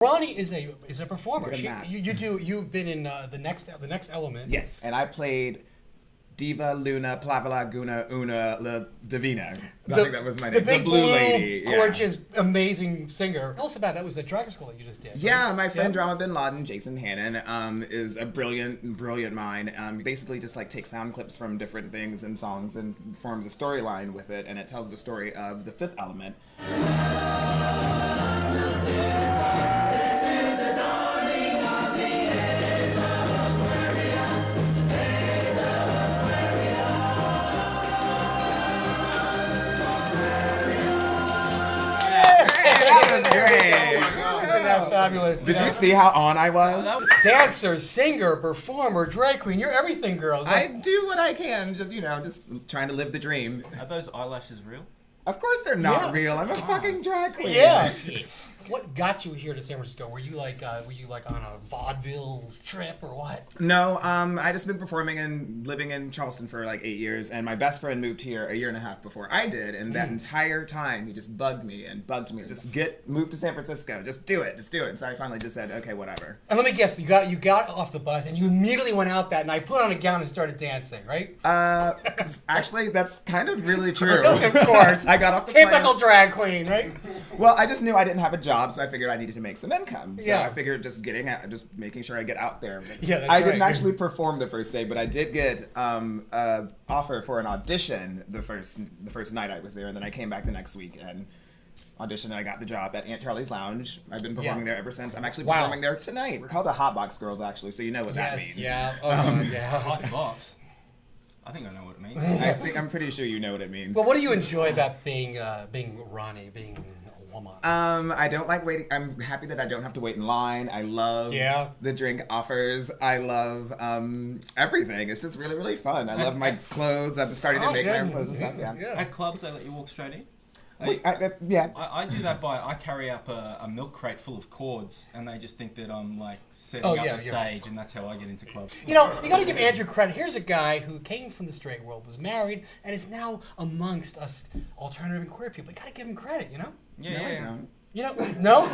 Rahni is a performer. Look at that. You've been in the next element. Yes, and I played Diva Luna Plavala Guna Una La Divina. I think that was my name. The big blue lady. gorgeous, amazing singer. Tell us about that. Was the drag school that you just did? Yeah, right? my friend Drama Bin Laden, Jason Hannon, is a brilliant mind. Basically just like takes sound clips from different things and songs and forms a storyline with it, and it tells the story of the fifth element. Fabulous. Did you see how on I was? Dancer, singer, performer, drag queen. You're everything, girl. I do what I can, just trying to live the dream. Are those eyelashes real? Of course they're not real. I'm a fucking drag queen. Yeah. What got you here to San Francisco? Were you like on a vaudeville trip or what? No, I just been performing and living in Charleston for like 8 years, and my best friend moved here a year and a half before I did, and that entire time he just bugged me. Just move to San Francisco. Just do it. And so I finally just said, okay, whatever. And let me guess, you got off the bus and you immediately went out that night, put on a gown and started dancing, right? Actually, that's kind of really true. Of course. I got off the typical plane. drag queen, right? Well, I just knew I didn't have a job, so I figured I needed to make some income. So Yeah. I figured just making sure I get out there. Yeah, that's I didn't right. actually perform the first day, but I did get an offer for an audition the first night I was there, and then I came back the next week and auditioned, and I got the job at Aunt Charlie's Lounge. I've been performing there ever since. I'm actually performing there tonight. We're called the Hotbox Girls, actually, so you know what that means. Yeah. Oh, God, yeah. Hot box. I think I know what it means. I'm pretty sure you know what it means. Well, what do you enjoy about being Rahni, being a woman? I don't like waiting. I'm happy that I don't have to wait in line. I love the drink offers. I love everything. It's just really, really fun. I love my clothes. I'm starting to make my own clothes and stuff. Yeah. At clubs, they let you walk straight in. Yeah. I do that I carry up a milk crate full of cords, and they just think that I'm like setting up the stage, and that's how I get into clubs. You know, you got to give Andrew credit. Here's a guy who came from the straight world, was married, and is now amongst us alternative and queer people. You got to give him credit, you know? I don't. You know, no?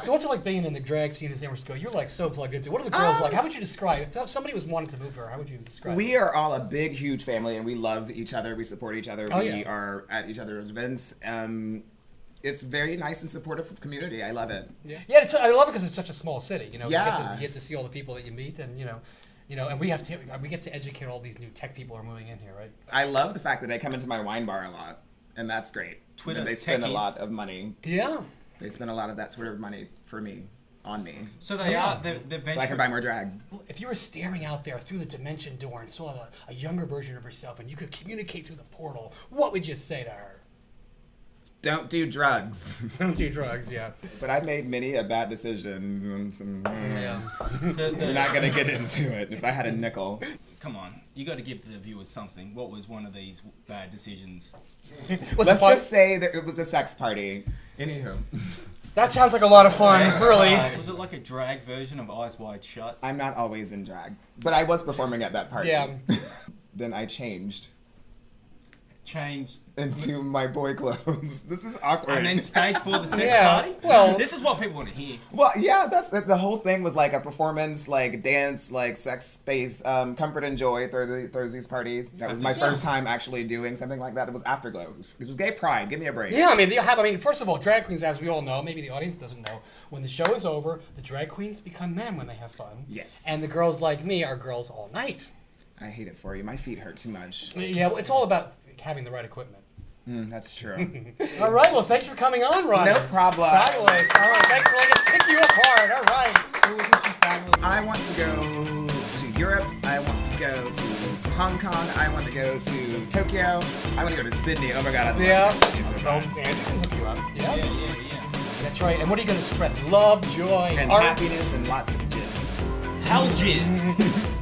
So what's it like being in the drag scene in San Francisco? You're like so plugged into it. What are the girls like? How would you describe it? If somebody was wanting to move here, how would you describe it? We are all a big, huge family, and we love each other. We support each other. Oh, we are at each other's events. It's very nice and supportive community. I love it. Yeah, I love it because it's such a small city. You know, Yeah. you get to see all the people that you meet, and you know, and we get to educate all these new tech people who are moving in here, right? I love the fact that they come into my wine bar a lot, and that's great. Twitter they spend a techies. lot of money. Yeah. They spend a lot of that Twitter money on me. So they're So venturing. I can buy more drag. If you were staring out there through the dimension door and saw a younger version of yourself, and you could communicate through the portal, what would you say to her? Don't do drugs. Don't do drugs, yeah. But I made many a bad decision. Yeah. We're not going to get into it. If I had a nickel. Come on, you got to give the viewers something. What was one of these bad decisions? Let's just say that it was a sex party. Anywho. That sounds like a lot of fun, really. Was it like a drag version of Eyes Wide Shut? I'm not always in drag. But I was performing at that party. Yeah. Then I changed Changed into my boy clothes. This is awkward. and then stayed for the sex Yeah, party? well- This is what people want to hear. Well, yeah, that's it. The whole thing was like a performance, like dance, like sex-based, comfort and joy throws these parties. That was my first time actually doing something like that. It was Afterglow. It was Gay Pride. Give me a break. Yeah, I mean, first of all, drag queens, as we all know, maybe the audience doesn't know, when the show is over, the drag queens become men when they have fun. Yes. And the girls like me are girls all night. I hate it for you. My feet hurt too much. Yeah, well, it's all about having the right equipment. That's true. All right, well, thanks for coming on, Ron. No problem. Fabulous. All right, thanks for letting us pick you apart. All right. Ooh, this is fabulous. I want to go to Europe. I want to go to Hong Kong. I want to go to Tokyo. I want to go to Sydney. Oh my God, I love Sydney so Oh, bad. Andrew can hook you up. Yeah. Yeah. That's right. And what are you going to spread? Love, joy, And art. happiness and lots of jizz. Hell jizz.